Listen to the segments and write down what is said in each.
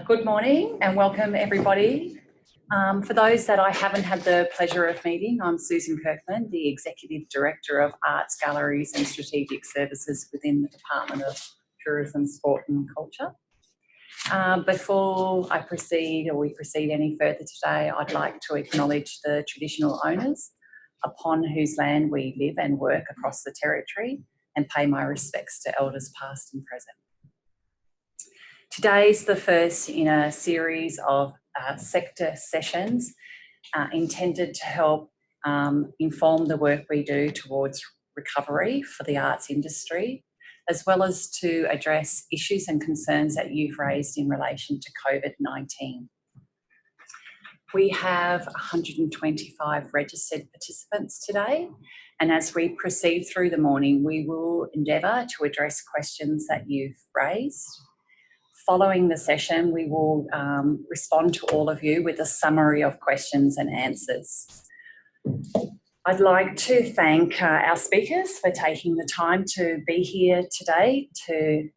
Good morning and welcome everybody. For those that I haven't had the pleasure of meeting, I'm Susan Kirkman, the Executive Director of Arts, Galleries and Strategic Services within the Department of Tourism, Sport and Culture. Before I proceed or we proceed any further today, I'd like to acknowledge the traditional owners upon whose land we live and work across the Territory and pay my respects to Elders past and present. Today's the first in a series of sector sessions intended to help inform the work we do towards recovery for the arts industry, as well as to address issues and concerns that you've raised in relation to COVID-19. We have 125 registered participants today, and as we proceed through the morning, we will endeavour to address questions that you've raised. Following the session, we will respond to all of you with a summary of questions and answers. I'd like to thank our speakers for taking the time to be here today to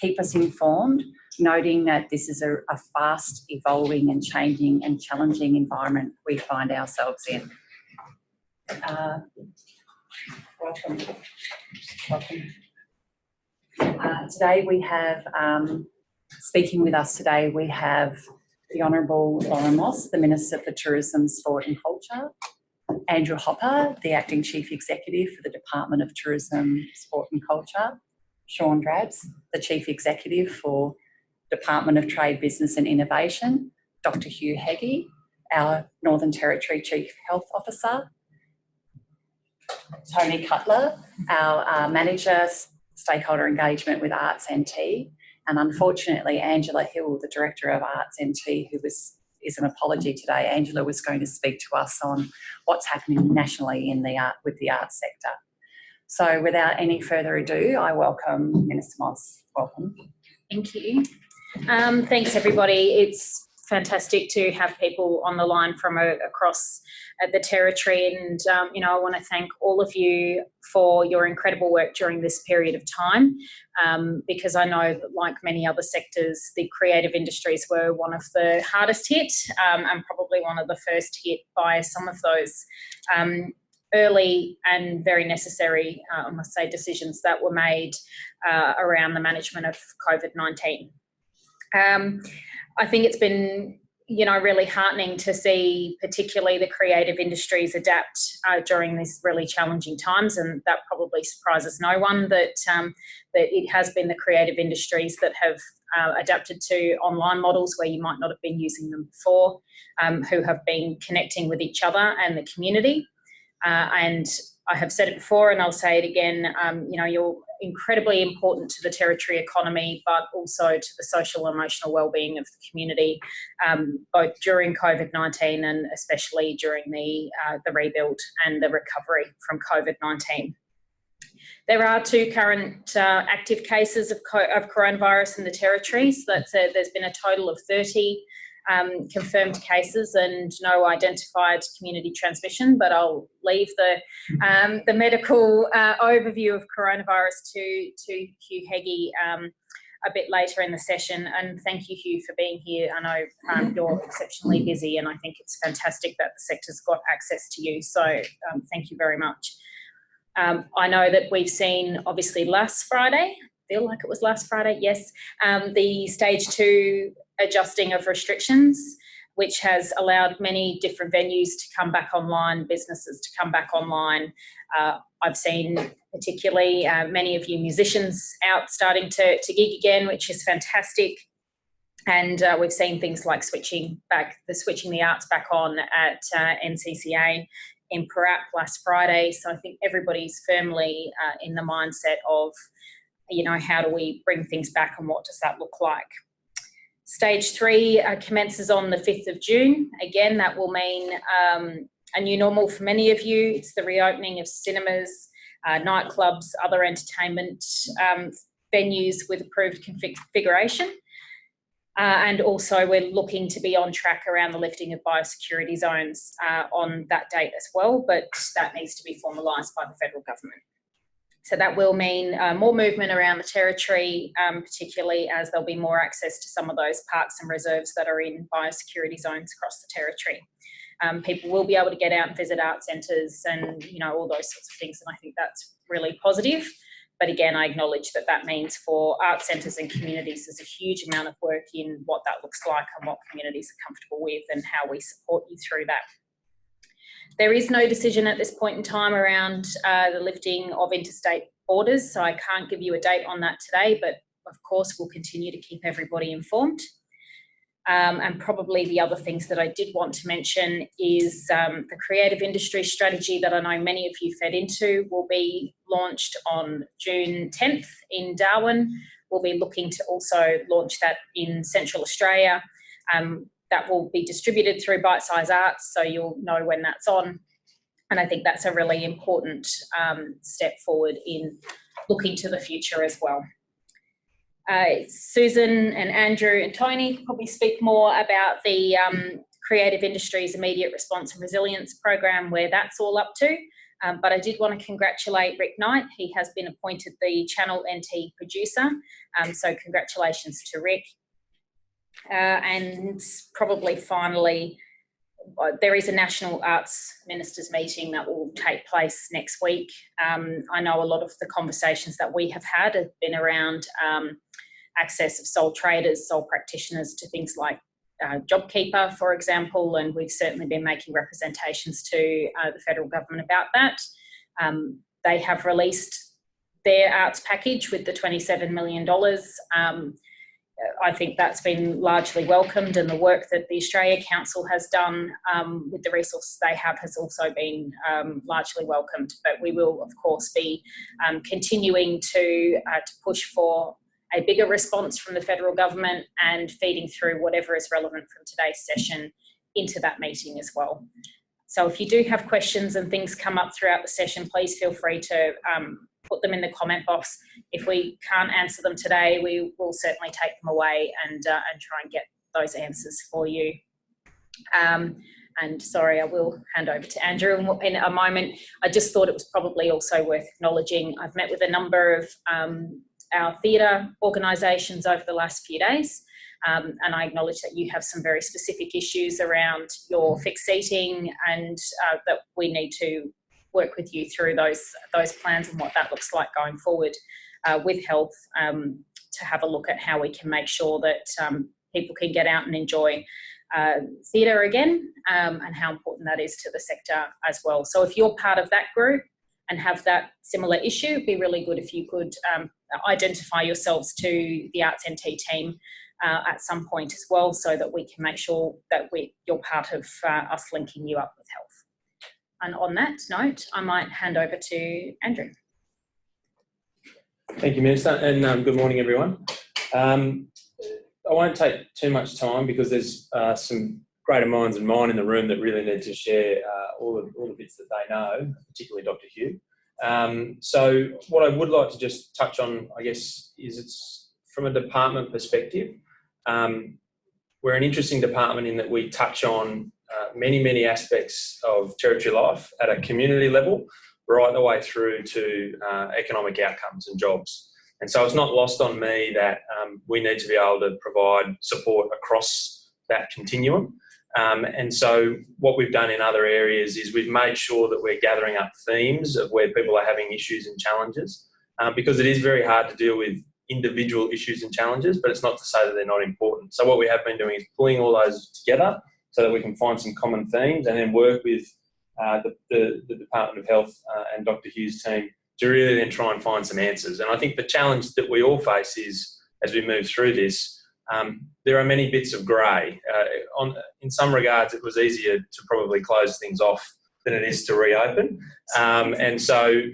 keep us informed, noting that this is a fast evolving and changing and challenging environment we find ourselves in. Welcome. Today we have, speaking with us today, we have the Honourable Lauren Moss, the Minister for Tourism, Sport and Culture, Andrew Hopper, the Acting Chief Executive for the Department of Tourism, Sport and Culture, Shaun, the Chief Executive for Department of Trade, Business and Innovation, Dr. Hugh Heggie, our Northern Territory Chief Health Officer, Toni Cutler, our Manager, Stakeholder Engagement with Arts NT, and unfortunately Angela Hill, the Director of Arts NT, who is an apology today. Angela was going to speak to us on what's happening nationally in the with the arts sector. So without any further ado, I welcome Minister Moss. Welcome. Thank you. Thanks everybody. It's fantastic to have people on the line from across the Territory, and I want to thank all of you for your incredible work during this period of time, because I know that, like many other sectors, the creative industries were one of the hardest hit, and probably one of the first hit by some of those early and very necessary, I must say, decisions that were made around the management of COVID-19. I think it's been, really heartening to see particularly the creative industries adapt during these really challenging times, and that probably surprises no one that it has been the creative industries that have adapted to online models where you might not have been using them before, who have been connecting with each other and the community. And I have said it before and I'll say it again, you're incredibly important to the Territory economy, but also to the social and emotional wellbeing of the community, both during COVID-19 and especially during the rebuild and the recovery from COVID-19. There are 2 current active cases of coronavirus in the Territory, so there's been a total of 30 confirmed cases and no identified community transmission, but I'll leave the medical overview of coronavirus to Hugh Heggie a bit later in the session. And thank you, Hugh, for being here. I know you're exceptionally busy, and I think it's fantastic that the sector's got access to you, so thank you very much. I know that we've seen, obviously last Friday, feel like it was last Friday, yes, the stage 2 adjusting of restrictions, which has allowed many different venues to come back online, businesses to come back online. I've seen particularly many of you musicians out starting to gig again, which is fantastic. And we've seen things like switching the arts back on at NCCA in Parap last Friday. So I think everybody's firmly in the mindset of, how do we bring things back and what does that look like? Stage 3 commences on the 5th of June. Again, that will mean a new normal for many of you. It's the reopening of cinemas, nightclubs, other entertainment venues with approved configuration. And also we're looking to be on track around the lifting of biosecurity zones on that date as well, but that needs to be formalised by the federal government. So that will mean more movement around the territory, particularly as there'll be more access to some of those parks and reserves that are in biosecurity zones across the territory. People will be able to get out and visit art centres and, you know, all those sorts of things, and I think that's really positive. But again, I acknowledge that that means for art centres and communities, there's a huge amount of work in what that looks like and what communities are comfortable with and how we support you through that. There is no decision at this point in time around the lifting of interstate borders, so I can't give you a date on that today, but of course we'll continue to keep everybody informed. And probably the other things that I did want to mention is the creative industry strategy that I know many of you fed into will be launched on June 10th in Darwin. We'll be looking to also launch that in Central Australia. That will be distributed through Bite Size Arts, so you'll know when that's on. And I think that's a really important step forward in looking to the future as well. Susan and Andrew and Toni can probably speak more about the Creative Industries Immediate Response and Resilience Program, where that's all up to. But I did want to congratulate Rick Knight. He has been appointed the Channel NT producer. So congratulations to Rick. And probably finally, there is a National Arts Ministers meeting that will take place next week. I know a lot of the conversations that we have had have been around access of sole traders, sole practitioners to things like JobKeeper, for example, and we've certainly been making representations to the federal government about that. They have released their arts package with the $27 million. I think that's been largely welcomed, and the work that the Australia Council has done with the resources they have has also been largely welcomed. But we will, of course, be continuing to push for a bigger response from the federal government and feeding through whatever is relevant from today's session into that meeting as well. So if you do have questions and things come up throughout the session, please feel free to put them in the comment box. If we can't answer them today, we will certainly take them away and try and get those answers for you. And sorry, I will hand over to Andrew in a moment. I just thought it was probably also worth acknowledging. I've met with a number of our theatre organisations over the last few days, and I acknowledge that you have some very specific issues around your fixed seating, and that we need to work with you through those plans and what that looks like going forward with health, to have a look at how we can make sure that people can get out and enjoy theatre again, and how important that is to the sector as well. So if you're part of that group and have that similar issue, it'd be really good if you could identify yourselves to the Arts NT team at some point as well, so that we can make sure that you're part of us linking you up with health. And on that note, I might hand over to Andrew. Thank you, Minister, and good morning, everyone. I won't take too much time because there's some greater minds than mine in the room that really need to share all the bits that they know, particularly Dr. Hugh. So what I would like to just touch on, I guess, is it's from a department perspective. We're an interesting department in that we touch on many aspects of territory life at a community level, right the way through to economic outcomes and jobs. And so it's not lost on me that we need to be able to provide support across that continuum. And so what we've done in other areas is we've made sure that we're gathering up themes of where people are having issues and challenges, because it is very hard to deal with individual issues and challenges, but it's not to say that they're not important. So what we have been doing is pulling all those together so that we can find some common themes and then work with the Department of Health and Dr. Hugh's team to really then try and find some answers. And I think the challenge that we all face is, as we move through this, there are many bits of grey. In some regards, it was easier to probably close things off than it is to reopen. And so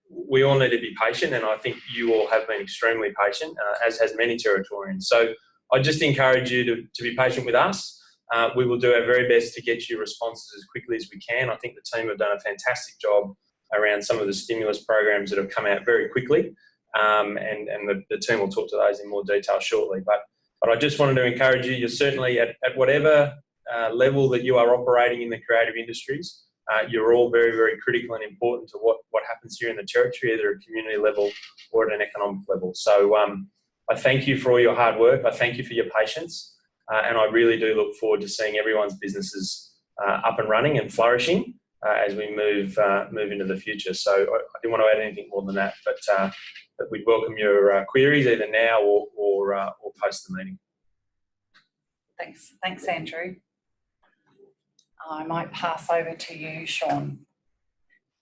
we all need to be patient, and I think you all have been extremely patient, as has many Territorians. So I just encourage you to be patient with us. We will do our very best to get you responses as quickly as we can. I think the team have done a fantastic job around some of the stimulus programs that have come out very quickly, and the team will talk to those in more detail shortly. But I just wanted to encourage you, you're certainly at whatever level that you are operating in the creative industries, You're all very, very critical and important to what happens here in the Territory, either at community level or at an economic level. So I thank you for all your hard work. I thank you for your patience. And I really do look forward to seeing everyone's businesses up and running and flourishing as we move into the future. So I didn't want to add anything more than that, but we'd welcome your queries either now or post the meeting. Thanks, Andrew. I might pass over to you, Shaun,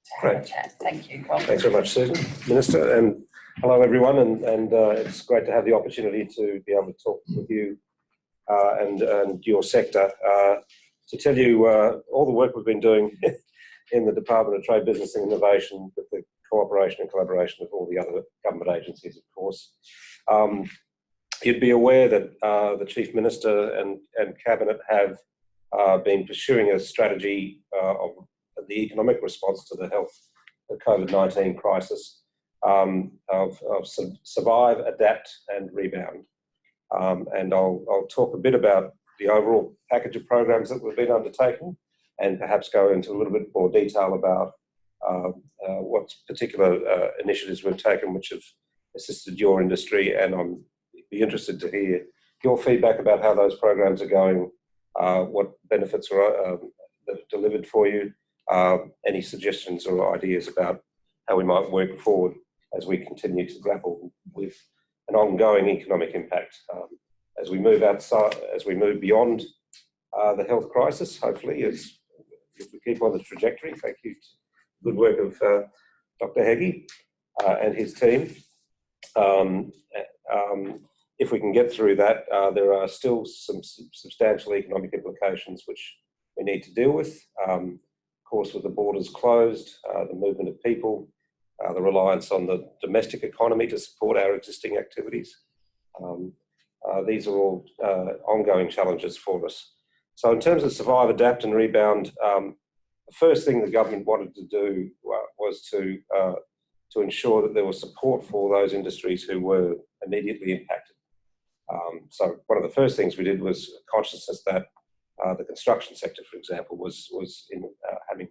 to have a chat. Thank you. Welcome. Thanks very much, Susan. Minister, and hello everyone, and it's great to have the opportunity to be able to talk with you and your sector to tell you all the work we've been doing in the Department of Trade, Business and Innovation with the cooperation and collaboration of all the other government agencies, of course. You'd be aware that the Chief Minister and Cabinet have been pursuing a strategy of the economic response to the the COVID-19 crisis of survive, adapt and rebound. And I'll talk a bit about the overall package of programs that we've been undertaking and perhaps go into a little bit more detail about what particular initiatives we've taken which have assisted your industry, and I'm be interested to hear your feedback about how those programs are going, what benefits are that are delivered for you, any suggestions or ideas about how we might work forward as we continue to grapple with an ongoing economic impact as we move outside, as we move beyond the health crisis. Hopefully, if we keep on the trajectory. Thank you. Good work of Dr. Heggie and his team. If we can get through that, there are still some substantial economic implications which we need to deal with. Of course, with the borders closed, the movement of people, the reliance on the domestic economy to support our existing activities. These are all ongoing challenges for us. So in terms of survive, adapt and rebound, the first thing the government wanted to do was to ensure that there was support for those industries who were immediately impacted. So one of the first things we did was consciousness that the construction sector, for example, was having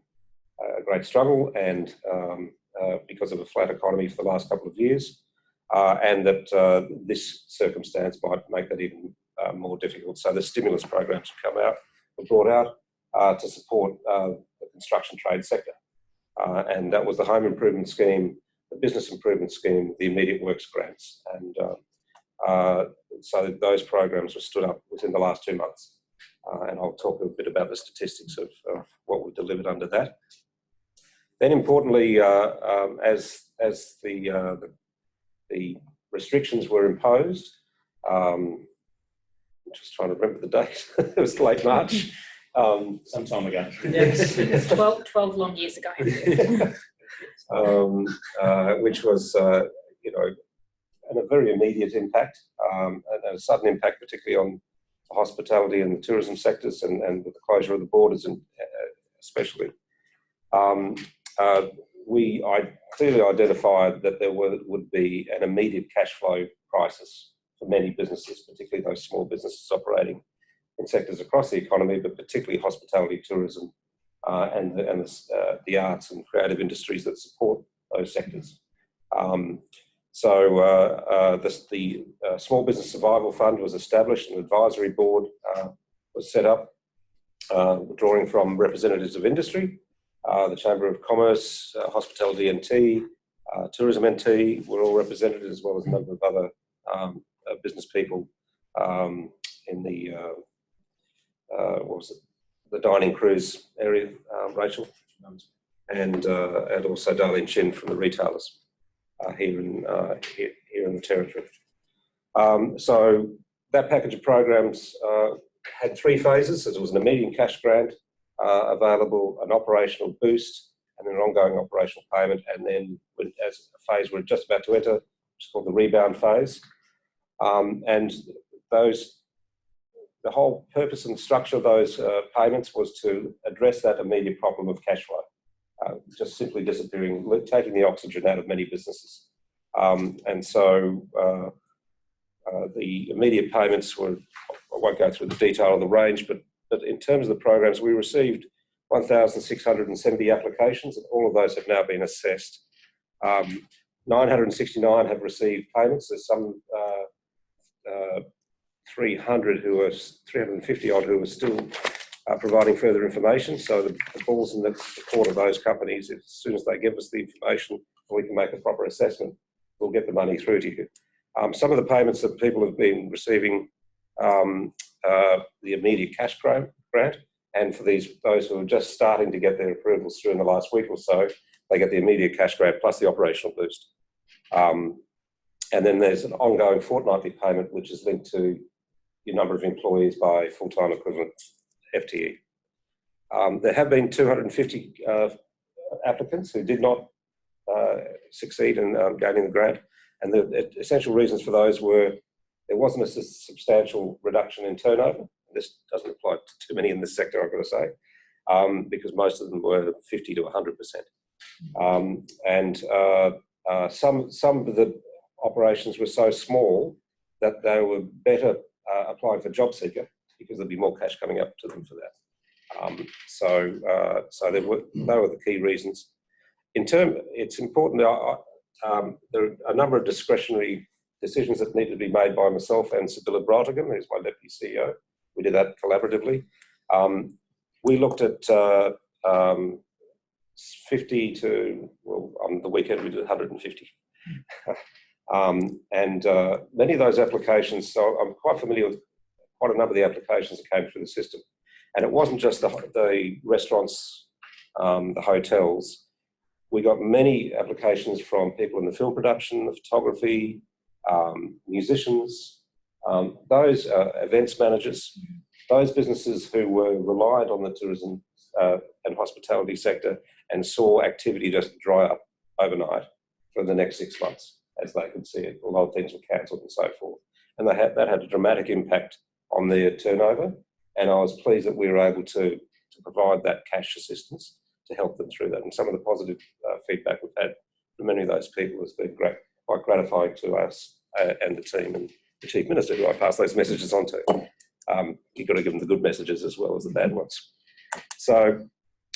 a great struggle and because of a flat economy for the last couple of years, and that this circumstance might make that even more difficult. So the stimulus programs were brought out to support the construction trade sector, and that was the Home Improvement Scheme, the Business Improvement Scheme, the Immediate Works Grants, and so those programs were stood up within the last 2 months, and I'll talk a bit about the statistics of what we've delivered under that. Then importantly, as the restrictions were imposed, I'm just trying to remember the date, it was late March. Some time ago. Yes, 12 long years ago. Which was, a very immediate impact, and a sudden impact, particularly on the hospitality and the tourism sectors, and with the closure of the borders, and especially. I clearly identified that there would be an immediate cash flow crisis for many businesses, particularly those small businesses operating in sectors across the economy, but particularly hospitality, tourism, and the arts and creative industries that support those sectors. So the Small Business Survival Fund was established, an advisory board was set up, drawing from representatives of industry, the Chamber of Commerce, Hospitality NT, Tourism NT were all represented, as well as a number of other business people in the the dining cruise area, Rachel, and also Darlene Chin from the retailers here in the Territory. So that package of programs had 3 phases. So there was an immediate cash grant available, an operational boost, and then an ongoing operational payment, and then as a phase we're just about to enter, which is called the Rebound Phase. And the whole purpose and structure of those payments was to address that immediate problem of cash flow, just simply disappearing, taking the oxygen out of many businesses. And so the immediate payments were, I won't go through the detail of the range, but in terms of the programs, we received 1,670 applications, and all of those have now been assessed. 969 have received payments. There's some 350 odd who are still providing further information. So the ball's in the court of those companies. As soon as they give us the information, we can make a proper assessment. We'll get the money through to you. Some of the payments that people have been receiving, the immediate cash grant, and for those who are just starting to get their approvals through in the last week or so, they get the immediate cash grant plus the operational boost. And then there's an ongoing fortnightly payment, which is linked to your number of employees by full-time equivalent FTE. There have been 250 applicants who did not succeed in gaining the grant, and the essential reasons for those were there wasn't a substantial reduction in turnover. This doesn't apply to too many in this sector, I've got to say, because most of them were 50 to 100%. Some of the operations were so small that they were better applying for job seeker because there'd be more cash coming up to them for that. So they were the key reasons. It's important. There are a number of discretionary decisions that need to be made by myself and Sibylla Brottigan, who's my deputy CEO. We did that collaboratively. We looked at 50 to, well, on the weekend we did 150. Many of those applications, so I'm quite familiar with quite a number of the applications that came through the system. And it wasn't just the restaurants, the hotels. We got many applications from people in the film production, the photography, musicians, those events managers, those businesses who were reliant on the tourism and hospitality sector and saw activity just dry up overnight for the next 6 months as they could see it. A lot of things were cancelled and so forth. And that had a dramatic impact on their turnover. And I was pleased that we were able to provide that cash assistance to help them through that. And some of the positive feedback we've had from many of those people has been quite gratifying to us and the team and the Chief Minister, who I pass those messages on to. You've got to give them the good messages as well as the bad ones. So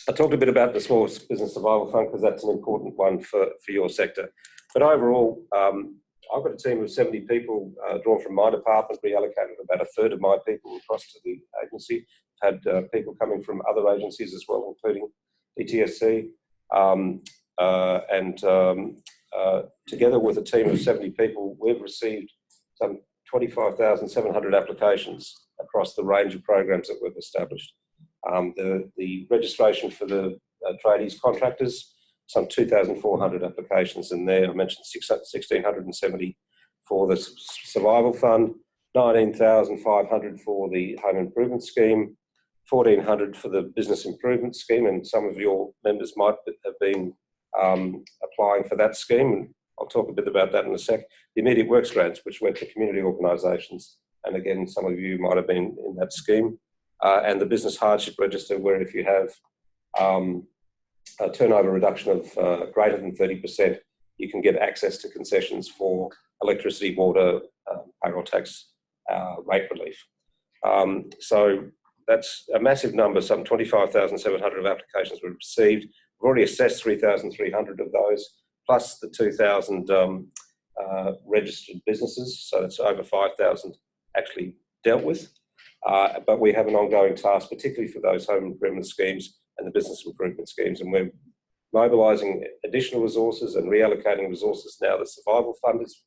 I talked a bit about the Small Business Survival Fund because that's an important one for your sector. But overall, I've got a team of 70 people drawn from my department, reallocated about a third of my people across to the agency. Had people coming from other agencies as well, including ETSC. Together with a team of 70 people, we've received some 25,700 applications across the range of programs that we've established. The registration for the tradies contractors, some 2,400 applications in there. I mentioned 1,670 for the Survival Fund, 19,500 for the Home Improvement Scheme, 1,400 for the Business Improvement Scheme, and some of your members might have been applying for that scheme, and I'll talk a bit about that in a sec. The Immediate Works Grants, which went to community organisations, and again, some of you might have been in that scheme, and the Business Hardship Register, where if you have a turnover reduction of greater than 30%, you can get access to concessions for electricity, water, payroll tax, rate relief. So that's a massive number, some 25,700 of applications were received. We've already assessed 3,300 of those, plus the 2,000 registered businesses, so that's over 5,000 actually dealt with. But we have an ongoing task, particularly for those home improvement schemes and the business improvement schemes, and we're mobilising additional resources and reallocating resources now. The Survival Fund is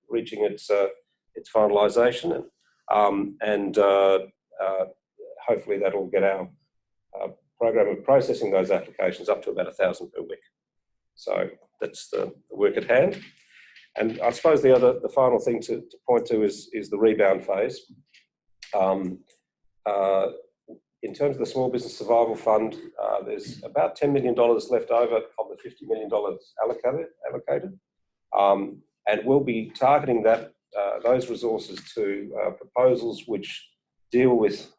reaching its finalisation, and hopefully that will get our program of processing those applications up to about 1,000 per week. So that's the work at hand. And I suppose the final thing to point to is the Rebound Phase. In terms of the Small Business Survival Fund, there's about $10 million left over of the $50 million allocated. And we'll be targeting those resources to proposals which deal with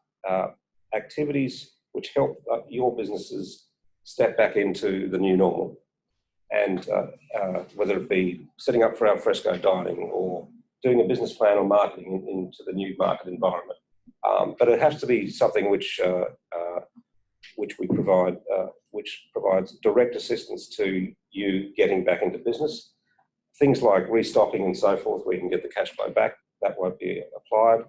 activities which help your businesses step back into the new normal. And whether it be setting up for alfresco dining or doing a business plan or marketing into the new market environment. But it has to be something which which we provide, which provides direct assistance to you getting back into business. Things like restocking and so forth, where you can get the cash flow back, that won't be applied.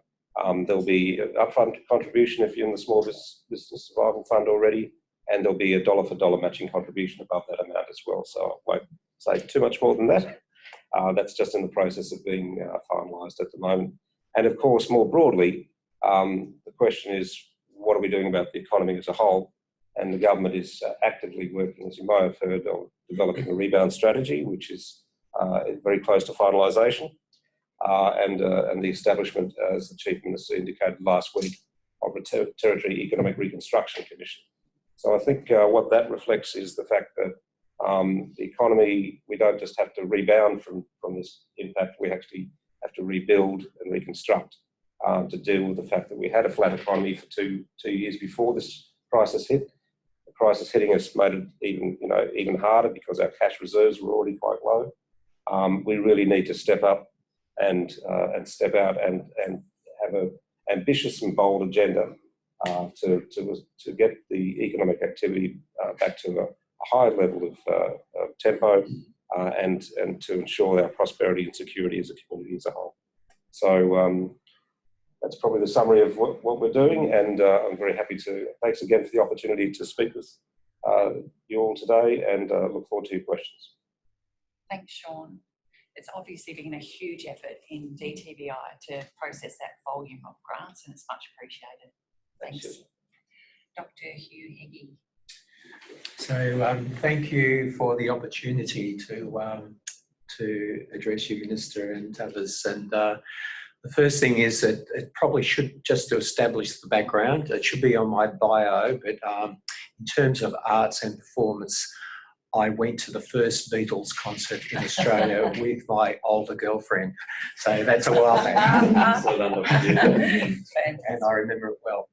There'll be an upfront contribution if you're in the Small Business Survival Fund already, and there'll be a dollar for dollar matching contribution above that amount as well. So I won't say too much more than that. That's just in the process of being finalised at the moment. And of course, more broadly, the question is, what are we doing about the economy as a whole? And the government is actively working, as you may have heard, on developing a rebound strategy, which is very close to finalisation. And the establishment, as the Chief Minister indicated last week, of a Territory Economic Reconstruction Commission. So I think what that reflects is the fact that the economy, we don't just have to rebound from this impact, we actually have to rebuild and reconstruct to deal with the fact that we had a flat economy for two years before this crisis hit. The crisis hitting us made it even harder because our cash reserves were already quite low. We really need to step up and step out and have an ambitious and bold agenda to get the economic activity back to a high level of tempo and to ensure our prosperity and security as a community as a whole. So that's probably the summary of what we're doing, and I'm very happy to, thanks again for the opportunity to speak with you all today, and look forward to your questions. Thanks, Shaun. It's obviously been a huge effort in DTVI to process that volume of grants, and it's much appreciated. Thanks. Dr. Hugh Heggie. So thank you for the opportunity to address you, Minister, and others. And the first thing is that it probably should, just to establish the background, it should be on my bio, but in terms of arts and performance, I went to the first Beatles concert in Australia with my older girlfriend. So that's a while back. And I remember it well.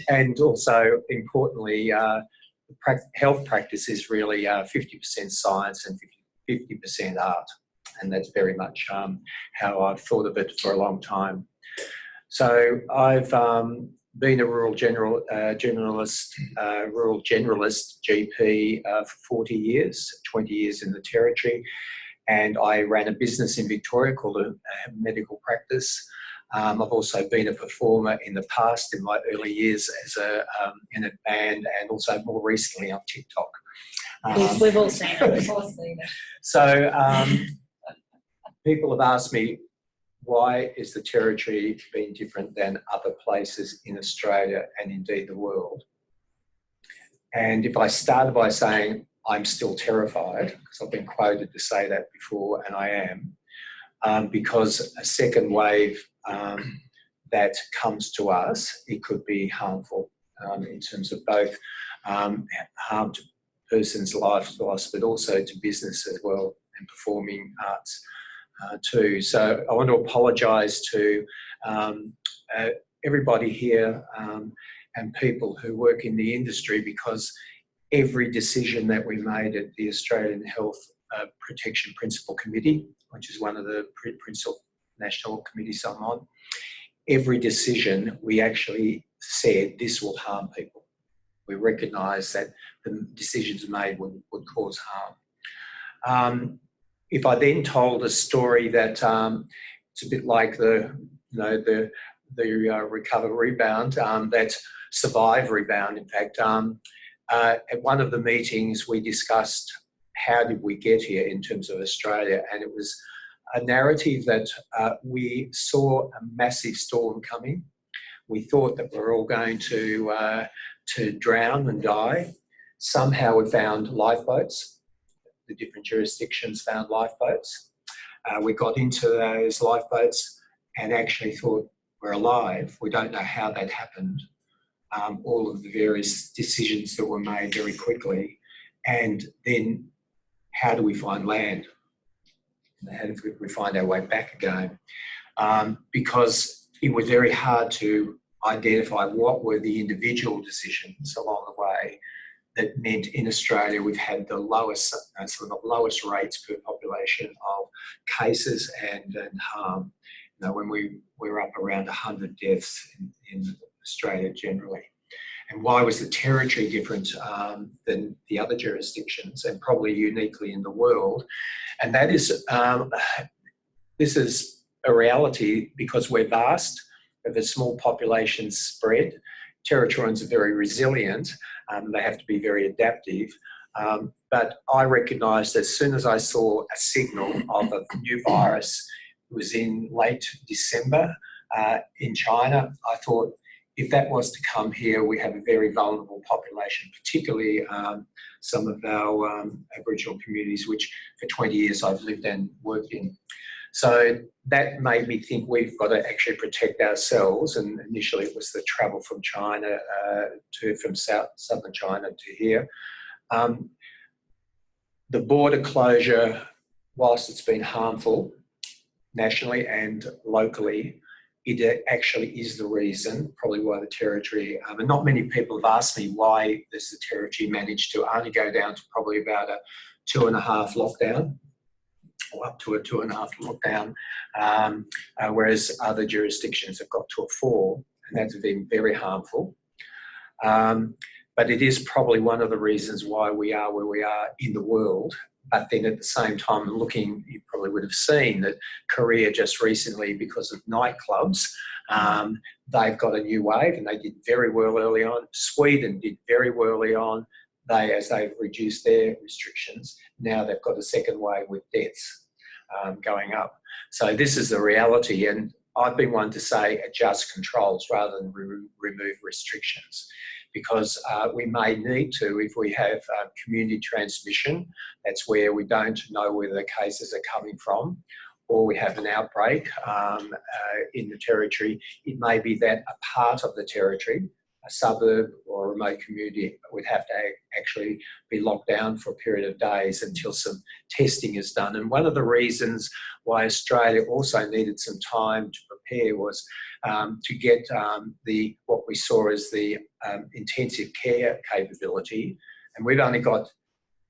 And also, importantly, health practice is really 50% science and 50% art. And that's very much how I've thought of it for a long time. So I've been a rural generalist GP for 40 years, 20 years in the Territory, and I ran a business in Victoria called a medical practice. I've also been a performer in the past, in my early years, as in a band, and also more recently on TikTok. We've all seen it. So people have asked me, why is the Territory being different than other places in Australia and indeed the world? And if I started by saying I'm still terrified, because I've been quoted to say that before, and I am, because a second wave that comes to us, it could be harmful in terms of both harm to person's life loss, but also to business as well, and performing arts too. So I want to apologise to everybody here and people who work in the industry, because every decision that we made at the Australian Health Protection Principal Committee, which is one of the principal national committees I'm on, every decision we actually said this will harm people. We recognise that the decisions made would cause harm. If I then told a story that it's a bit like the recover rebound, that survive rebound. In fact, at one of the meetings we discussed how did we get here in terms of Australia, and it was a narrative that we saw a massive storm coming. We thought that we were all going to drown and die. Somehow we found lifeboats. The different jurisdictions found lifeboats. We got into those lifeboats and actually thought we're alive. We don't know how that happened. All of the various decisions that were made very quickly. And then how do we find land? How do we find our way back again? Because it was very hard to identify what were the individual decisions along the way that meant in Australia we've had the lowest, lowest rates per population of cases and harm. You know, when we were up around 100 deaths in Australia generally. And why was the territory different than the other jurisdictions, and probably uniquely in the world? And that is, this is a reality because we're vast, we have a small population spread. Territorians are very resilient, they have to be very adaptive. But I recognised as soon as I saw a signal of a new virus, it was in late December in China, I thought, if that was to come here, we have a very vulnerable population, particularly some of our Aboriginal communities, which for 20 years I've lived and worked in. So that made me think we've got to actually protect ourselves. And initially it was the travel from China from southern China to here. The border closure, whilst it's been harmful nationally and locally, it actually is the reason, probably why the territory, and not many people have asked me why does the territory manage to only go down to probably about a 2.5 lockdown, or up to a 2.5 lockdown, whereas other jurisdictions have got to a 4, and that's been very harmful. But it is probably one of the reasons why we are where we are in the world. But then at the same time, looking, you probably would have seen that Korea just recently, because of nightclubs, they've got a new wave, and they did very well early on. Sweden did very well early on. As they've reduced their restrictions, now they've got a second wave with deaths going up. So this is the reality, and I've been one to say adjust controls rather than remove restrictions, because we may need to, if we have community transmission, that's where we don't know where the cases are coming from, or we have an outbreak in the territory, it may be that a part of the territory, a suburb or a remote community, would have to actually be locked down for a period of days until some testing is done. And one of the reasons why Australia also needed some time to prepare was to get what we saw as the intensive care capability. And we've only got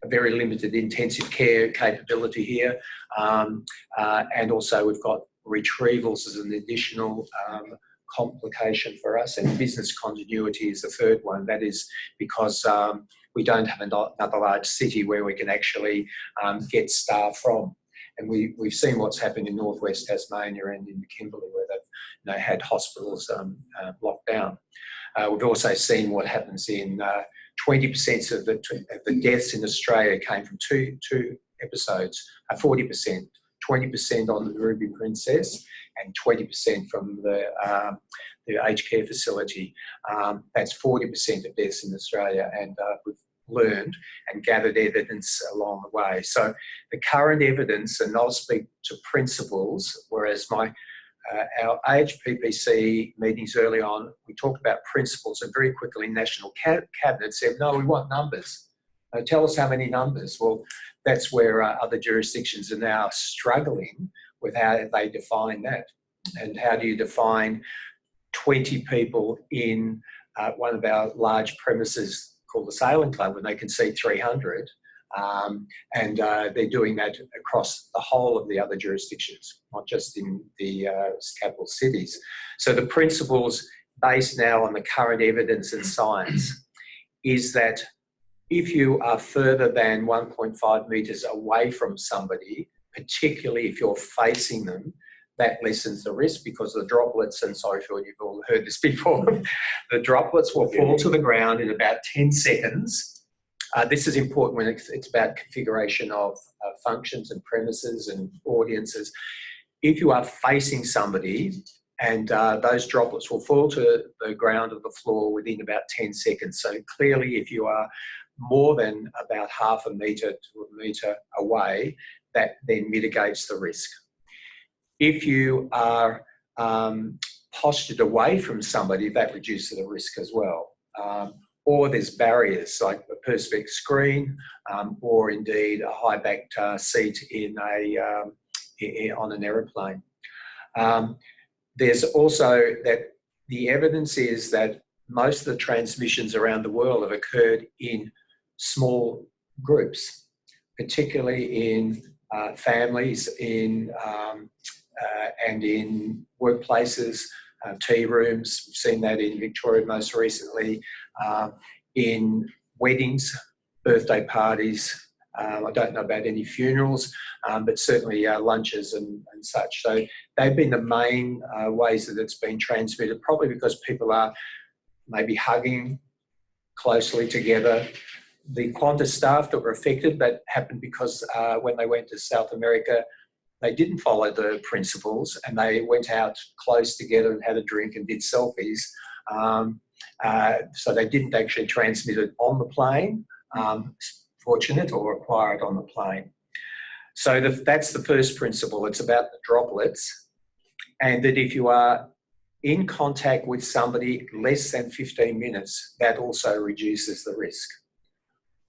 a very limited intensive care capability here. And also we've got retrievals as an additional complication for us, and business continuity is the third one. That is because we don't have another large city where we can actually get staff from. And we've seen what's happened in northwest Tasmania and in the Kimberley, where they've had hospitals locked down. We've also seen what happens in 20% of the deaths in Australia came from two episodes, 40%, 20% on the Ruby Princess, and 20% from the aged care facility. That's 40% of deaths in Australia, and we've learned and gathered evidence along the way. So the current evidence, and I'll speak to principles, whereas our AHPPC meetings early on, we talked about principles, and very quickly National Cabinet said, no, we want numbers. Tell us how many numbers. Well, that's where other jurisdictions are now struggling with how they define that. And how do you define 20 people in one of our large premises called the Sailing Club when they can seat 300? And they're doing that across the whole of the other jurisdictions, not just in the capital cities. So the principles based now on the current evidence and science is that if you are further than 1.5 metres away from somebody, particularly if you're facing them, that lessens the risk, because the droplets, and sorry if you've all heard this before, the droplets will fall to the ground in about 10 seconds. This is important when it's about configuration of functions and premises and audiences. If you are facing somebody, and those droplets will fall to the ground of the floor within about 10 seconds. So clearly, if you are more than about half a metre to a metre away, that then mitigates the risk. If you are postured away from somebody, that reduces the risk as well. Or there's barriers like a perspex screen, or indeed a high-backed seat on an aeroplane. There's also that the evidence is that most of the transmissions around the world have occurred in small groups, particularly in families, and in workplaces, tea rooms. We've seen that in Victoria most recently, in weddings, birthday parties. I don't know about any funerals, but certainly lunches and such. So they've been the main ways that it's been transmitted, probably because people are maybe hugging closely together. The Qantas staff that were affected, that happened because when they went to South America, they didn't follow the principles and they went out close together and had a drink and did selfies. So they didn't actually transmit it on the plane, fortunate, or acquire it on the plane. So that's the first principle. It's about the droplets, and that if you are in contact with somebody less than 15 minutes, that also reduces the risk.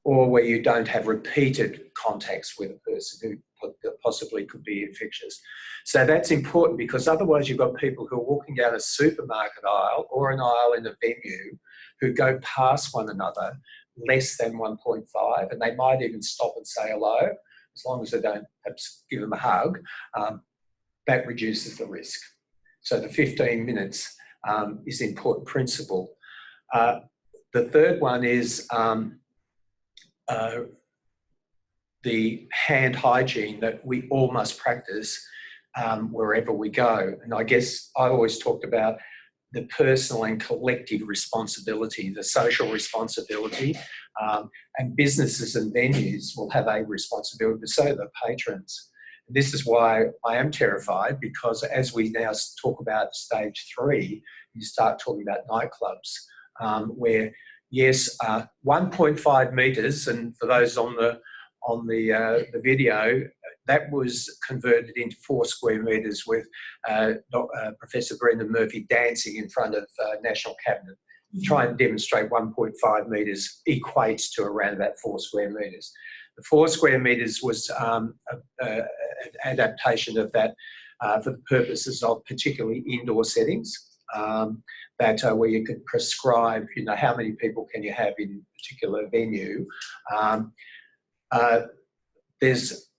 Or where you don't have repeated contacts with a person who possibly could be infectious. So that's important, because otherwise you've got people who are walking down a supermarket aisle or an aisle in a venue who go past one another less than 1.5, and they might even stop and say hello, as long as they don't perhaps give them a hug. That reduces the risk. So the 15 minutes is an important principle. The third one is the hand hygiene that we all must practice wherever we go. And I guess I always talked about the personal and collective responsibility, the social responsibility, and businesses and venues will have a responsibility, but so do the patrons. And this is why I am terrified, because as we now talk about stage 3, you start talking about nightclubs, where yes, 1.5 metres, and for those on the video, that was converted into 4 square metres with Professor Brendan Murphy dancing in front of National Cabinet. Try and demonstrate 1.5 metres equates to around about 4 square metres. The 4 square metres was an adaptation of that for the purposes of particularly indoor settings, where you could prescribe, how many people can you have in a particular venue. There's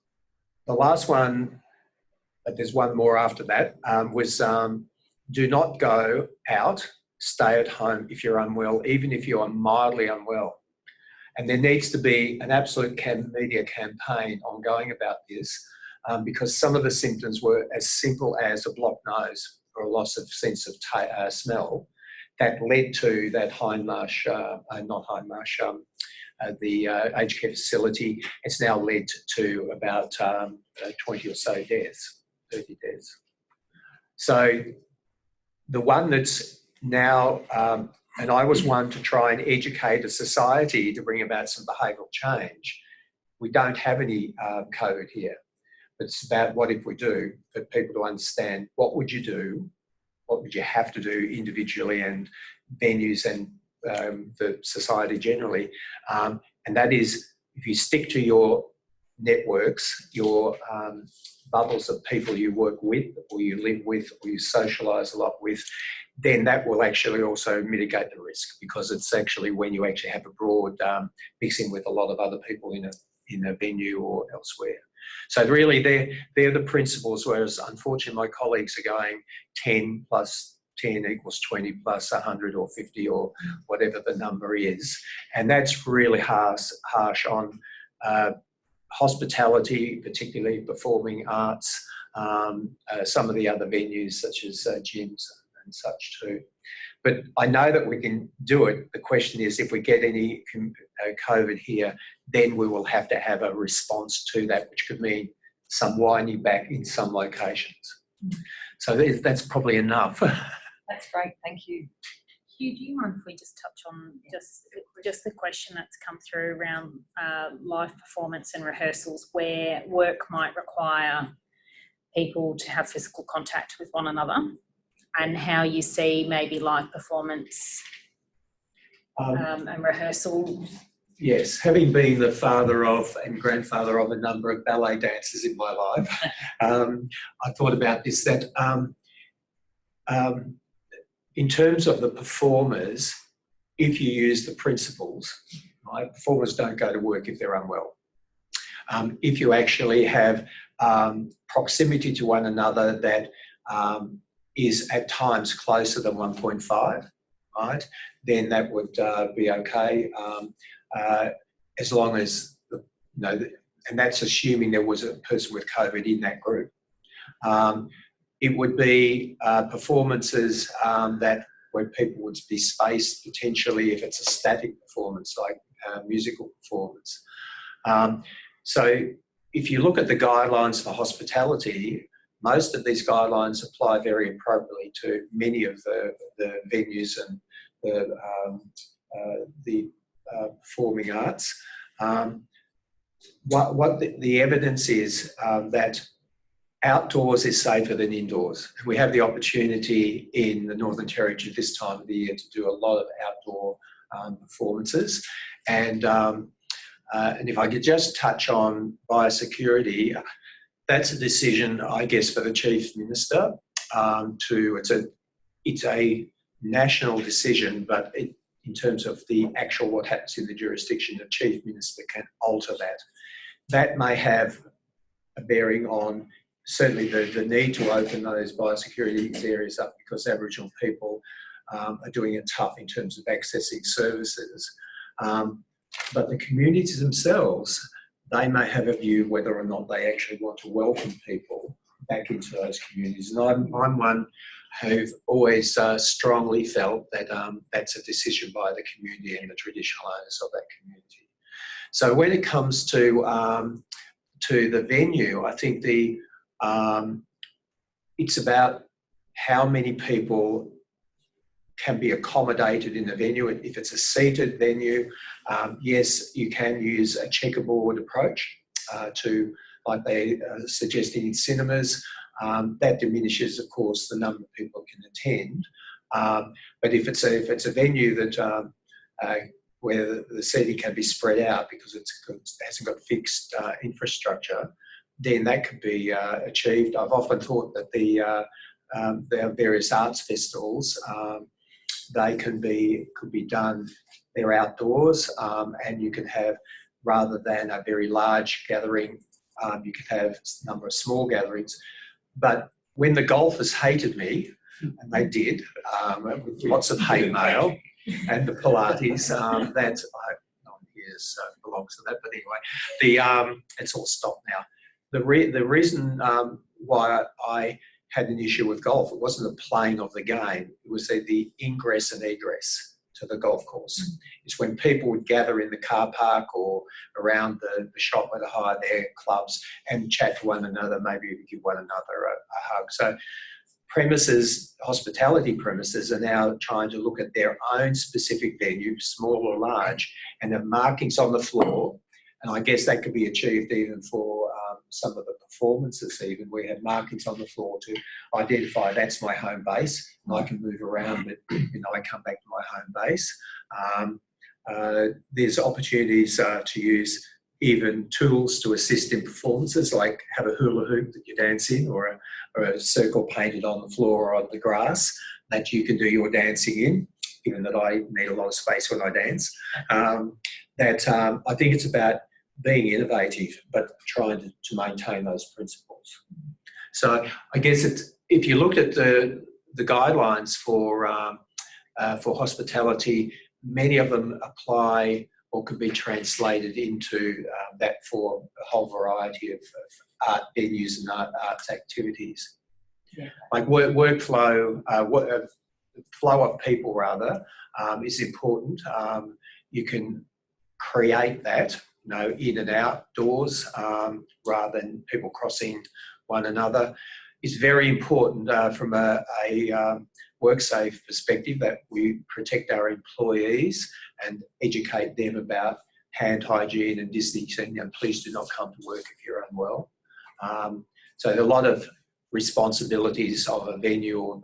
the last one, but there's one more after that, was do not go out, stay at home if you're unwell, even if you are mildly unwell. And there needs to be an absolute media campaign ongoing about this, because some of the symptoms were as simple as a blocked nose or a loss of sense of smell that led to that the aged care facility. It's now led to about 20 or so deaths, 30 deaths. So the one that's now, and I was one to try and educate a society to bring about some behavioural change. We don't have any code here. It's about what if we do, for people to understand what would you do, what would you have to do individually and venues and the society generally. And that is, if you stick to your networks, your bubbles of people you work with or you live with or you socialise a lot with, then that will actually also mitigate the risk, because it's actually when you actually have a broad mixing with a lot of other people in a venue or elsewhere. So really they're the principles, whereas unfortunately my colleagues are going 10 plus 10 equals 20 plus 100 or 50 or whatever the number is. And that's really harsh on hospitality, particularly performing arts, some of the other venues such as gyms and such too. But I know that we can do it. The question is, if we get any COVID here, then we will have to have a response to that, which could mean some winding back in some locations. So that's probably enough. That's great, thank you. Hugh, do you mind if we just touch on just the question that's come through around live performance and rehearsals, where work might require people to have physical contact with one another, and how you see maybe live performance and rehearsal? Yes, having been the father of and grandfather of a number of ballet dancers in my life, I thought about this, that in terms of the performers, if you use the principles, right, performers don't go to work if they're unwell. If you actually have proximity to one another that is at times closer than 1.5, right, then that would be okay, as long as, and that's assuming there was a person with COVID in that group. It would be performances that where people would be spaced potentially if it's a static performance, like musical performance. So if you look at the guidelines for hospitality, most of these guidelines apply very appropriately to many of the venues and the performing arts. What the evidence is that outdoors is safer than indoors. We have the opportunity in the Northern Territory this time of the year to do a lot of outdoor performances. And if I could just touch on biosecurity, that's a decision, I guess, for the Chief Minister. It's a national decision, but in terms of the actual what happens in the jurisdiction, the Chief Minister can alter that. That may have a bearing on certainly the need to open those biosecurity areas up, because Aboriginal people are doing it tough in terms of accessing services. But the communities themselves, they may have a view whether or not they actually want to welcome people back into those communities. And I'm one who've always strongly felt that that's a decision by the community and the traditional owners of that community. So when it comes to the venue, I think it's about how many people can be accommodated in the venue. If it's a seated venue, yes, you can use a checkerboard approach to, like they are suggesting in cinemas. That diminishes, of course, the number of people who can attend. But if it's a venue that where the seating can be spread out because it hasn't got fixed infrastructure, then that could be achieved. I've often thought that the various arts festivals, they could be done. They're outdoors, and you can have, rather than a very large gathering, you could have a number of small gatherings. But when the golfers hated me, and they did, with lots of hate mail, and the Pilates, no one here belongs to that, but anyway, it's all stopped now. The reason why I had an issue with golf, it wasn't the playing of the game, it was the ingress and egress to the golf course. It's when people would gather in the car park or around the shop where they hire their clubs and chat to one another, maybe even give one another a hug. So premises, hospitality premises, are now trying to look at their own specific venue, small or large, and have markings on the floor. And I guess that could be achieved even for some of the performances even. We have markings on the floor to identify that's my home base, and I can move around, but I come back to my home base. There's opportunities to use even tools to assist in performances, like have a hula hoop that you dance in, or a circle painted on the floor or on the grass that you can do your dancing in, given that I need a lot of space when I dance. I think it's about being innovative, but trying to maintain those principles. So I guess if you looked at the guidelines for hospitality, many of them apply or can be translated into that for a whole variety of art venues and arts activities. Yeah. Like workflow, flow of people rather, is important. You can create that, in and outdoors, rather than people crossing one another. It's very important from a WorkSafe perspective that we protect our employees and educate them about hand hygiene and distancing, and please do not come to work if you're unwell. So there are a lot of responsibilities of a venue or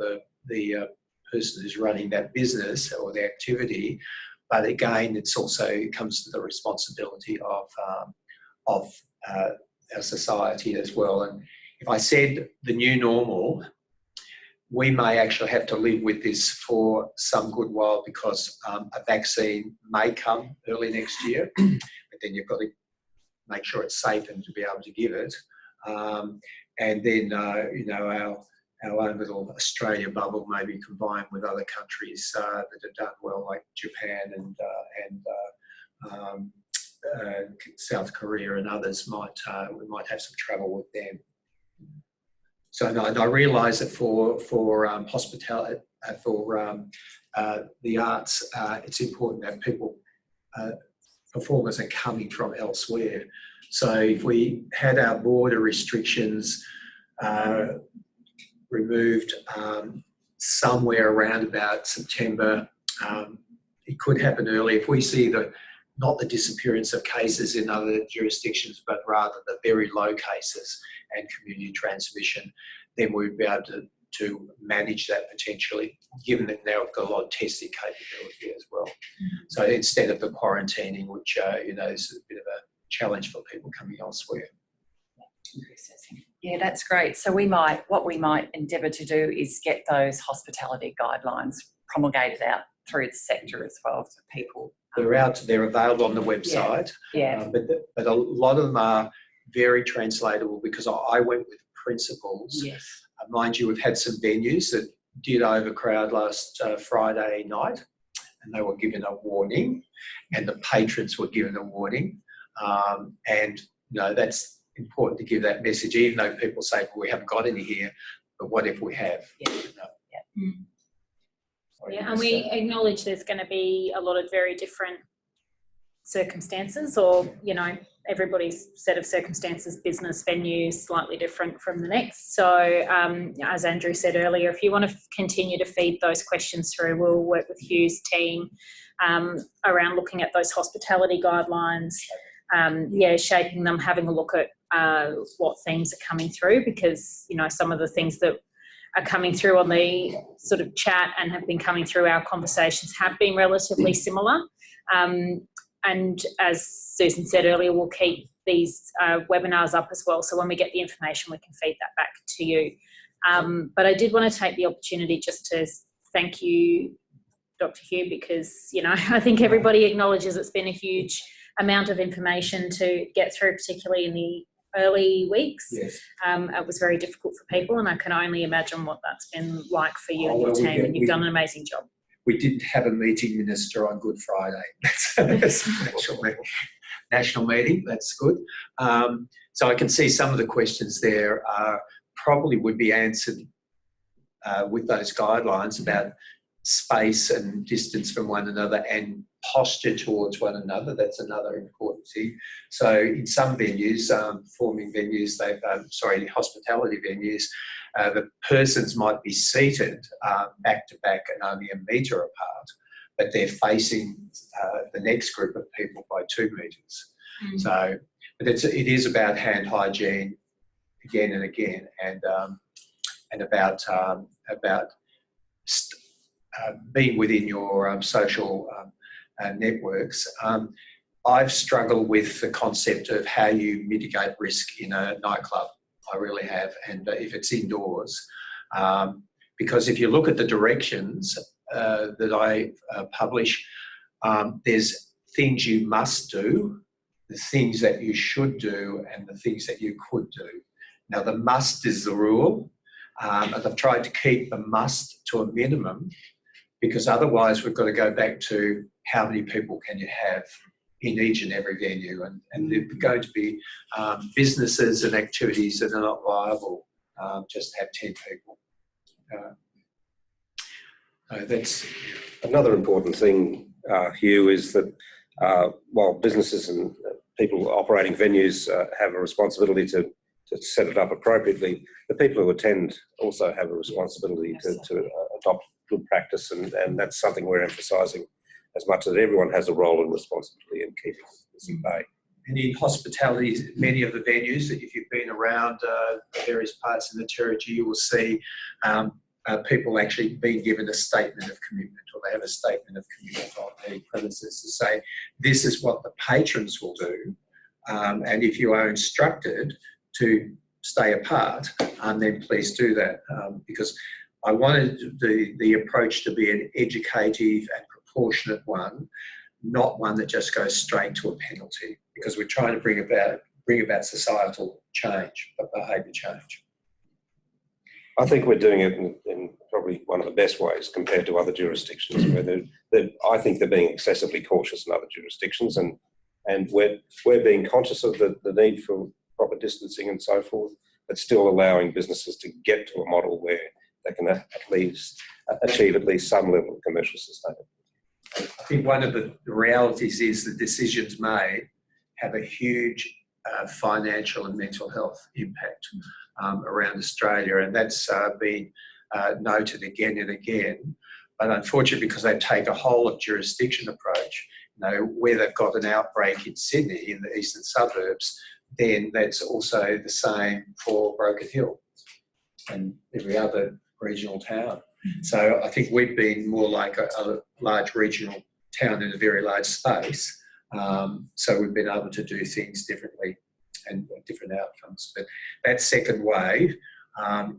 the person who's running that business or the activity. But again, it comes to the responsibility of our society as well. And if I said the new normal, we may actually have to live with this for some good while, because a vaccine may come early next year, but then you've got to make sure it's safe and to be able to give it. And then, our own little Australia bubble, maybe combined with other countries that have done well, like Japan and South Korea and others. We might have some trouble with them. So and I realise that for hospitality, for the arts, it's important that people, performers are coming from elsewhere. So if we had our border restrictions removed somewhere around about September, it could happen early. If we see not the disappearance of cases in other jurisdictions, but rather the very low cases and community transmission, then we'd be able to manage that potentially, given that now we've got a lot of testing capability as well. So instead of the quarantining, which is a bit of a challenge for people coming elsewhere. Yeah, that's great. So what we might endeavour to do is get those hospitality guidelines promulgated out through the sector as well for people. They're available on the website. Yeah. But a lot of them are very translatable, because I went with principles. Yes. Mind you, we've had some venues that did overcrowd last Friday night, and they were given a warning, and the patrons were given a warning. And that's important to give that message, even though people say, well, we haven't got any here, but what if we have? Yeah, and we acknowledge there's going to be a lot of very different circumstances, or, everybody's set of circumstances, business venues, slightly different from the next. So as Andrew said earlier, if you want to continue to feed those questions through, we'll work with Hugh's team around looking at those hospitality guidelines, shaping them, having a look at what themes are coming through, because, some of the things that are coming through on the sort of chat and have been coming through our conversations have been relatively similar. And as Susan said earlier, we'll keep these webinars up as well. So when we get the information, we can feed that back to you. But I did want to take the opportunity just to thank you, Dr. Hugh, because, I think everybody acknowledges it's been a huge amount of information to get through, particularly in the early weeks. Yes. It was very difficult for people, and I can only imagine what that's been like for you and your team, and you've done an amazing job. We didn't have a meeting, Minister, on Good Friday. That's a national meeting. That's good. So I can see some of the questions there probably would be answered with those guidelines about space and distance from one another and posture towards one another. That's another important thing. So in some venues, hospitality venues, the persons might be seated back to back and only a metre apart, but they're facing the next group of people by 2 metres. So, but it is about hand hygiene again and again, and about being within your social networks. I've struggled with the concept of how you mitigate risk in a nightclub. I really have, and if it's indoors, because if you look at the directions that I publish, there's things you must do, the things that you should do, and the things that you could do. Now, the must is the rule, and I've tried to keep the must to a minimum, because otherwise we've got to go back to how many people can you have in each and every venue, and there are going to be businesses and activities that are not viable just to have 10 people. That's another important thing, Hugh, is that while businesses and people operating venues have a responsibility to set it up appropriately, the people who attend also have a responsibility to adopt good practice, and that's something we're emphasising as much as everyone has a role and responsibility in keeping this in bay. And in hospitality, many of the venues, if you've been around various parts of the territory, you will see people actually being given a statement of commitment, or they have a statement of commitment on the premises to say, this is what the patrons will do, and if you are instructed to stay apart, then please do that, because I wanted the approach to be an educative and proportionate one, not one that just goes straight to a penalty, because we're trying to bring about societal change, behaviour change. I think we're doing it in probably one of the best ways compared to other jurisdictions, where I think they're being excessively cautious in other jurisdictions, and we're being conscious of the need for proper distancing and so forth, but still allowing businesses to get to a model where they can at least achieve at least some level of commercial sustainability. I think one of the realities is the decisions made have a huge financial and mental health impact around Australia, and that's been noted again and again. But unfortunately, because they take a whole of jurisdiction approach, where they've got an outbreak in Sydney, in the eastern suburbs, then that's also the same for Broken Hill and every other regional town. So I think we've been more like a large regional town in a very large space. So we've been able to do things differently and different outcomes. But that second wave,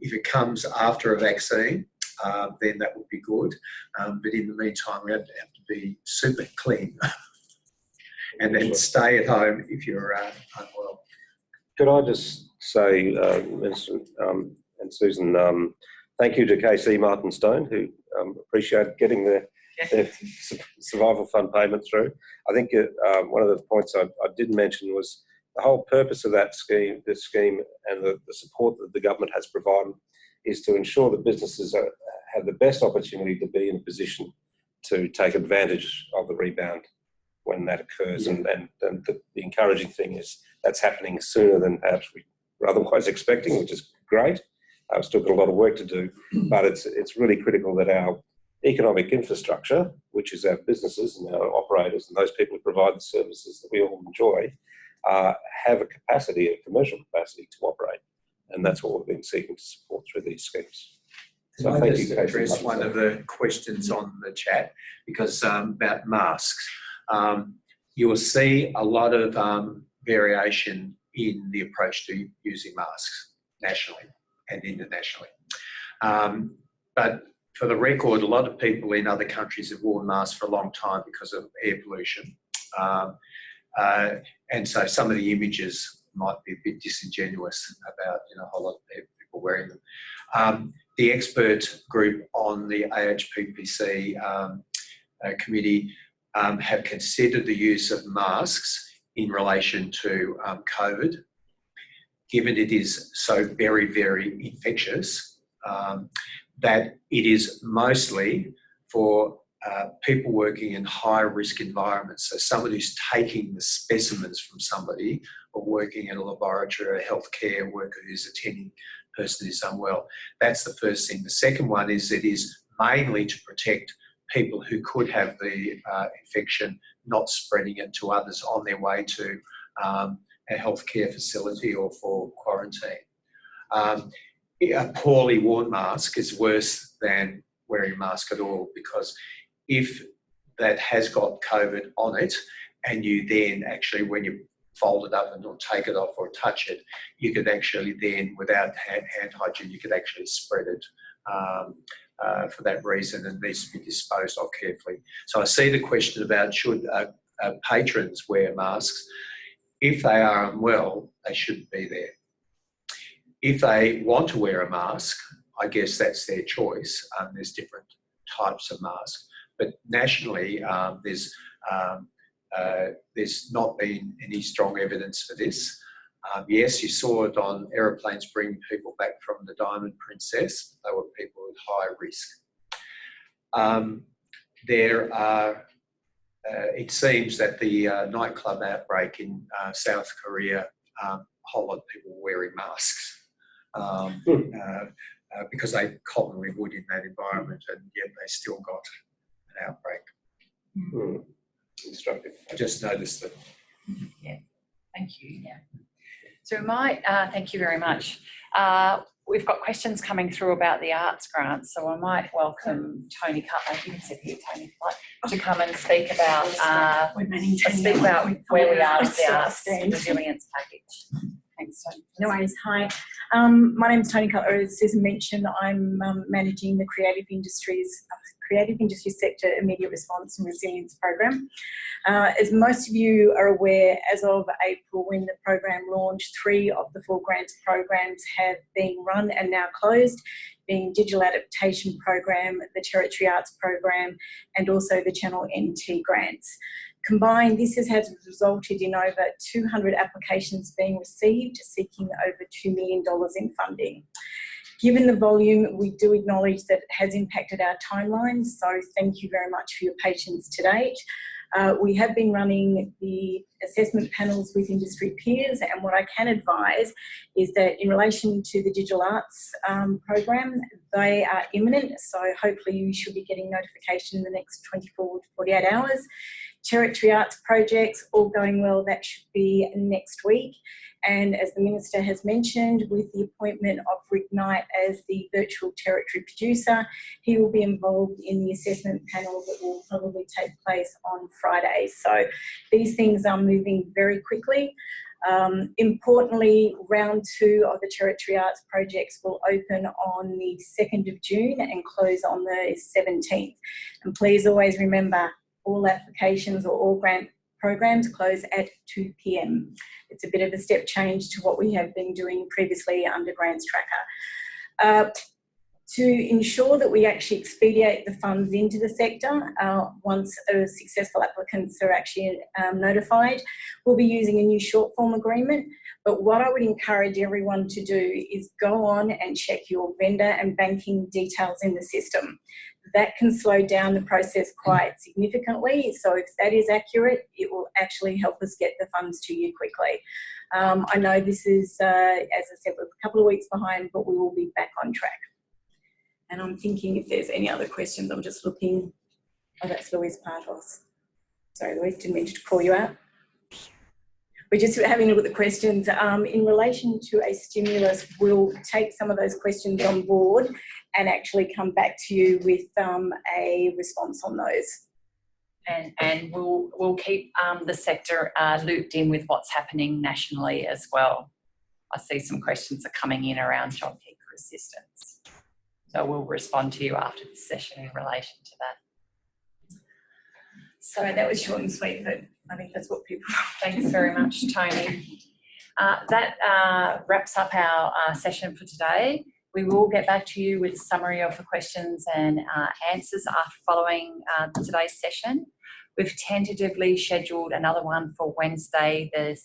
if it comes after a vaccine, then that would be good. But in the meantime, we have to be super clean and then stay at home if you're unwell. Could I just say, Minister and Susan, thank you to KC Martin Stone, who appreciate getting their survival fund payment through. I think one of the points I did mention was the whole purpose of that scheme, this scheme, and the support that the government has provided is to ensure that businesses have the best opportunity to be in a position to take advantage of the rebound when that occurs. And the encouraging thing is that's happening sooner than perhaps we were otherwise expecting, which is great. I've still got a lot of work to do, but it's really critical that our economic infrastructure, which is our businesses and our operators and those people who provide the services that we all enjoy, have a capacity, a commercial capacity to operate. And that's what we've been seeking to support through these schemes. So Can I thank just you, address one of the questions on the chat, because about masks. You will see a lot of variation in the approach to using masks nationally and internationally. But for the record, a lot of people in other countries have worn masks for a long time because of air pollution. And so some of the images might be a bit disingenuous about a whole lot of people wearing them. The expert group on the AHPPC committee have considered the use of masks in relation to COVID, given it is so very, very infectious, that it is mostly for people working in high-risk environments. So somebody who's taking the specimens from somebody, or working in a laboratory, or a healthcare worker who's attending a person who's unwell. That's the first thing. The second one is it is mainly to protect people who could have the infection, not spreading it to others on their way to a healthcare facility or for quarantine. A poorly worn mask is worse than wearing a mask at all, because if that has got COVID on it, and you then actually, when you fold it up and not take it off or touch it, you could actually then, without hand hygiene, you could actually spread it for that reason, and needs to be disposed of carefully. So I see the question about should patrons wear masks. If they are unwell, they shouldn't be there. If they want to wear a mask, I guess that's their choice. There's different types of masks, but nationally there's not been any strong evidence for this. Yes, you saw it on aeroplanes bringing people back from the Diamond Princess. They were people with high risk. It seems that the nightclub outbreak in South Korea, a whole lot of people were wearing masks because they commonly would in that environment, and yet they still got an outbreak. Instructive. I just noticed that. Yeah, thank you. Yeah. So we might, thank you very much. We've got questions coming through about the arts grants, so I might welcome Toni Cutler. You can sit here, Toni, to come and speak about where we are with the arts resilience package. Thanks, Toni. No worries. Hi, my name is Toni Cutler. As Susan mentioned, I'm managing the creative industries Creative Industry Sector Immediate Response and Resilience Program. As most of you are aware, as of April when the program launched, 3 of the 4 grants programs have been run and now closed, being Digital Adaptation Program, the Territory Arts Program, and also the Channel NT grants. Combined, this has resulted in over 200 applications being received, seeking over $2 million in funding. Given the volume, we do acknowledge that it has impacted our timelines, so thank you very much for your patience to date. We have been running the assessment panels with industry peers, and what I can advise is that in relation to the digital arts program, they are imminent, so hopefully you should be getting notification in the next 24 to 48 hours. Territory arts projects, all going well, that should be next week. And as the Minister has mentioned, with the appointment of Rick Knight as the virtual territory producer, he will be involved in the assessment panel that will probably take place on Friday. So these things are moving very quickly. Importantly, round 2 of the Territory Arts projects will open on the 2nd of June and close on the 17th. And please always remember, all applications or all grant programs close at 2 p.m. It's a bit of a step change to what we have been doing previously under Grants Tracker. To ensure that we actually expedite the funds into the sector, once successful applicants are actually notified, we'll be using a new short form agreement. But what I would encourage everyone to do is go on and check your vendor and banking details in the system. That can slow down the process quite significantly. So if that is accurate, it will actually help us get the funds to you quickly. I know this is, as I said, we're a couple of weeks behind, but we will be back on track. And I'm thinking if there's any other questions, I'm just looking. Oh, that's Louise Partos. Sorry, Louise, didn't mean to call you out. We're just having a look at the questions. In relation to a stimulus, we'll take some of those questions on board and actually come back to you with a response on those. And we'll keep the sector looped in with what's happening nationally as well. I see some questions are coming in around JobKeeper assistance. So we'll respond to you after the session in relation to that. So that was short and sweet, but I think that's what people... Thanks very much, Toni. That wraps up our session for today. We will get back to you with a summary of the questions and answers after following today's session. We've tentatively scheduled another one for Wednesday, the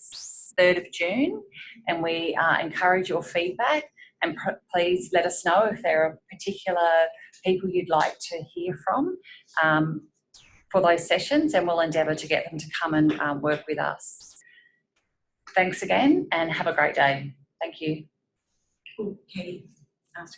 3rd of June, and we encourage your feedback. And please let us know if there are particular people you'd like to hear from for those sessions, and we'll endeavour to get them to come and work with us. Thanks again and have a great day. Thank you. Ooh, Katie, ask